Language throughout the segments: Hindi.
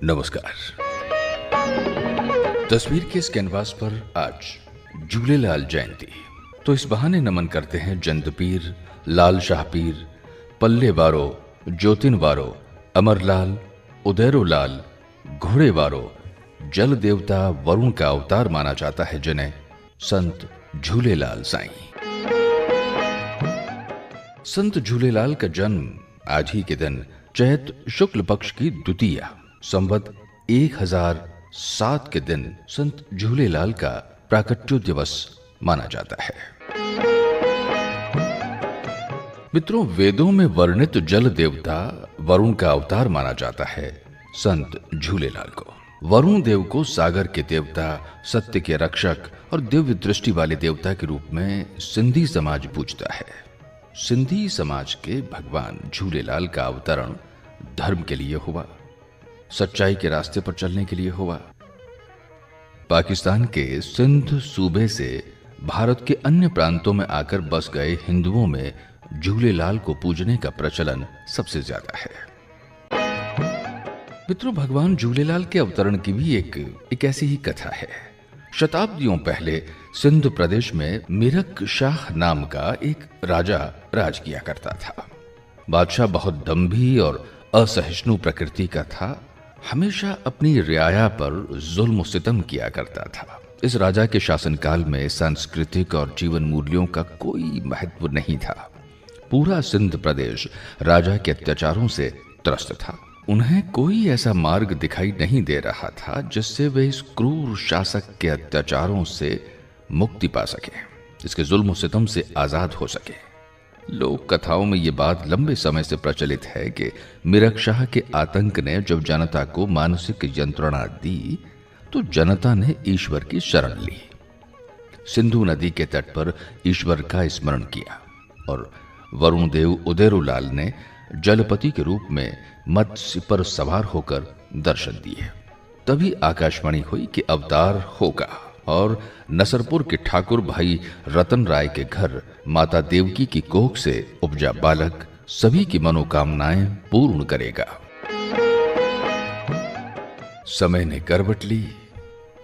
नमस्कार। तस्वीर के इस कैनवास पर आज झूलेलाल जयंती, तो इस बहाने नमन करते हैं जंद पीर, लाल शाह पीर, पल्ले वारो, ज्योतिन वारो, अमरलाल, उदैरो लाल, घोड़े वारो, जल देवता वरुण का अवतार माना जाता है, जिन्हें संत झूलेलाल साईं। संत झूलेलाल का जन्म आज ही के दिन चैत शुक्ल पक्ष की द्वितीया संवत 1007 के दिन संत झूलेलाल का प्राकट्य दिवस माना जाता है। मित्रों, वेदों में वर्णित जल देवता वरुण का अवतार माना जाता है संत झूलेलाल को। वरुण देव को सागर के देवता, सत्य के रक्षक और दिव्य दृष्टि वाले देवता के रूप में सिंधी समाज पूजता है। सिंधी समाज के भगवान झूलेलाल का अवतरण धर्म के लिए हुआ, सच्चाई के रास्ते पर चलने के लिए हुआ। पाकिस्तान के सिंध सूबे से भारत के अन्य प्रांतों में आकर बस गए हिंदुओं में झूलेलाल को पूजने का प्रचलन सबसे ज्यादा है। मित्रों, भगवान झूलेलाल के अवतरण की भी एक ऐसी ही कथा है। शताब्दियों पहले सिंध प्रदेश में मिरक शाह नाम का एक राजा राज किया करता था। बादशाह बहुत दंभी और असहिष्णु प्रकृति का था, हमेशा अपनी रियाया पर जुल्म सितम किया करता था। इस राजा के शासनकाल में सांस्कृतिक और जीवन मूल्यों का कोई महत्व नहीं था। पूरा सिंध प्रदेश राजा के अत्याचारों से त्रस्त था। उन्हें कोई ऐसा मार्ग दिखाई नहीं दे रहा था जिससे वे इस क्रूर शासक के अत्याचारों से मुक्ति पा सके, इसके जुल्म सितम से आजाद हो सके। लोक कथाओं में यह बात लंबे समय से प्रचलित है कि मिरक शाह के आतंक ने जब जनता को मानसिक यंत्रणा दी तो जनता ने ईश्वर की शरण ली। सिंधु नदी के तट पर ईश्वर का स्मरण किया और वरुण देव उदैरोलाल ने जलपति के रूप में मत्स्य पर सवार होकर दर्शन दिए। तभी आकाशवाणी हुई कि अवतार होगा और नसरपुर के ठाकुर भाई रतन राय के घर माता देवकी की कोख से उपजा बालक सभी की मनोकामनाएं पूर्ण करेगा। समय ने करवट ली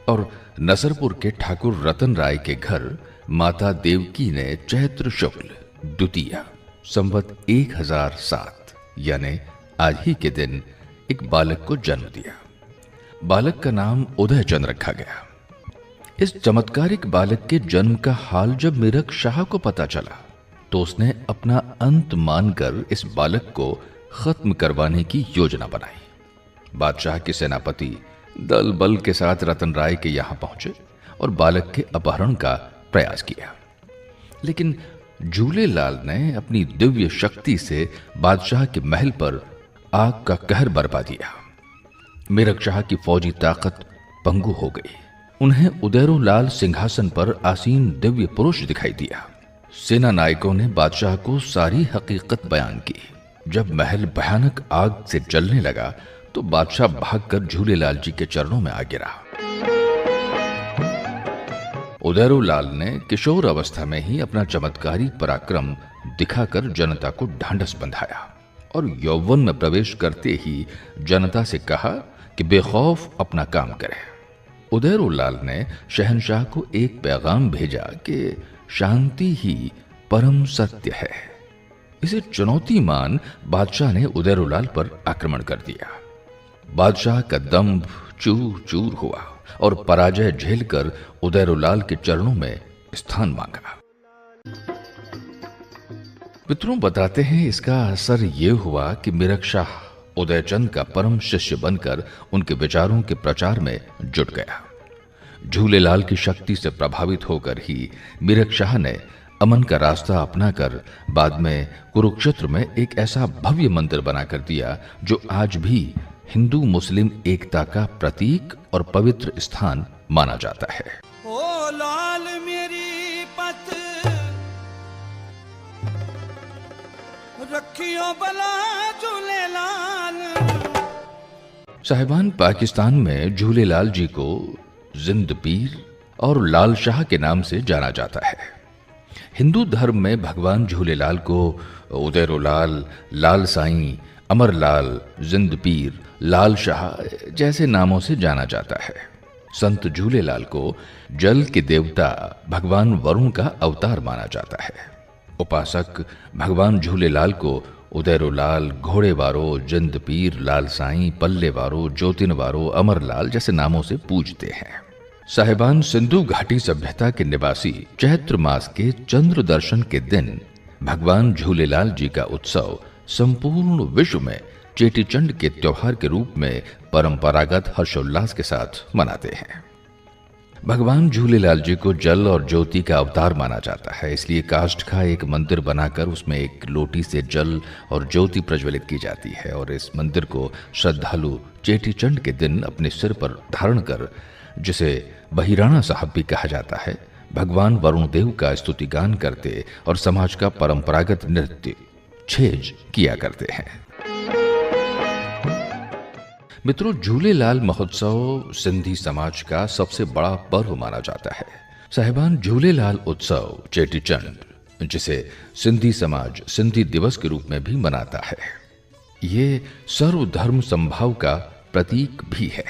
और नसरपुर के ठाकुर रतन राय के घर माता देवकी ने चैत्र शुक्ल द्वितीया संवत 1007 यानी आज ही के दिन एक बालक को जन्म दिया। बालक का नाम उदयचंद रखा गया। इस चमत्कारिक बालक के जन्म का हाल जब मिरक शाह को पता चला तो उसने अपना अंत मानकर इस बालक को खत्म करवाने की योजना बनाई। बादशाह के सेनापति दल बल के साथ रतन राय के यहां पहुंचे और बालक के अपहरण का प्रयास किया, लेकिन झूलेलाल ने अपनी दिव्य शक्ति से बादशाह के महल पर आग का कहर बरपा दिया। मिरक शाह की फौजी ताकत पंगु हो गई। उन्हें उदैरोलाल सिंहासन पर आसीन दिव्य पुरुष दिखाई दिया। सेना नायकों ने बादशाह को सारी हकीकत बयान की। जब महल भयानक आग से जलने लगा तो बादशाह भागकर झूलेलाल जी के चरणों में आ गिरा। उदैरोलाल ने किशोर अवस्था में ही अपना चमत्कारी पराक्रम दिखाकर जनता को ढांढस बंधाया और यौवन में प्रवेश करते ही जनता से कहा कि बेखौफ अपना काम करे। उदैरोलाल ने शहंशाह को एक पैगाम भेजा कि शांति ही परम सत्य है। इसे चुनौती मान बादशाह ने उदैरोलाल पर आक्रमण कर दिया। बादशाह का दंभ चूर चूर हुआ और पराजय झेलकर उदैरोलाल के चरणों में स्थान मांगा। मित्रों, बताते हैं इसका असर यह हुआ कि मिरक शाह उदयचंद का परम शिष्य बनकर उनके विचारों के प्रचार में जुट गया। झूलेलाल की शक्ति से प्रभावित होकर ही मिरक शाह ने अमन का रास्ता अपनाकर बाद में कुरुक्षेत्र में एक ऐसा भव्य मंदिर बनाकर दिया जो आज भी हिंदू मुस्लिम एकता का प्रतीक और पवित्र स्थान माना जाता है। ओ लाल मेरी पत रखियो बला झूलेलाल। साहिबान, पाकिस्तान में झूलेलाल जी को जिंद पीर और लाल शाह के नाम से जाना जाता है। हिंदू धर्म में भगवान झूलेलाल को उदैरोलाल, लाल साईं, अमरलाल, जिंद पीर, लाल शाह जैसे नामों से जाना जाता है। संत झूलेलाल को जल के देवता भगवान वरुण का अवतार माना जाता है। उपासक भगवान झूलेलाल को उदैरोलाल, घोड़ेवारो, जिंद पीर, लाल साईं, पल्लेवारो, ज्योतिनवारो, अमरलाल जैसे नामों से पूजते हैं। साहिबान सिंधु घाटी सभ्यता के निवासी चैत्र मास के चंद्र दर्शन के दिन भगवान झूलेलाल जी का उत्सव संपूर्ण विश्व में चेटीचंड के त्योहार के रूप में परंपरागत हर्षोल्लास के साथ मनाते हैं। भगवान झूलेलाल जी को जल और ज्योति का अवतार माना जाता है, इसलिए काष्ठ का एक मंदिर बनाकर उसमें एक लोटी से जल और ज्योति प्रज्वलित की जाती है और इस मंदिर को श्रद्धालु चेटीचंड के दिन अपने सिर पर धारण कर, जिसे बहिराणा साहब भी कहा जाता है, भगवान वरुण देव का स्तुति गान करते और समाज का परंपरागत नृत्य छेज किया करते हैं। मित्रों, झूलेलाल महोत्सव सिंधी समाज का सबसे बड़ा पर्व माना जाता है। साहिबान झूलेलाल उत्सव चेटीचंड, जिसे सिंधी समाज सिंधी दिवस के रूप में भी मनाता है, ये सर्वधर्म संभाव का प्रतीक भी है।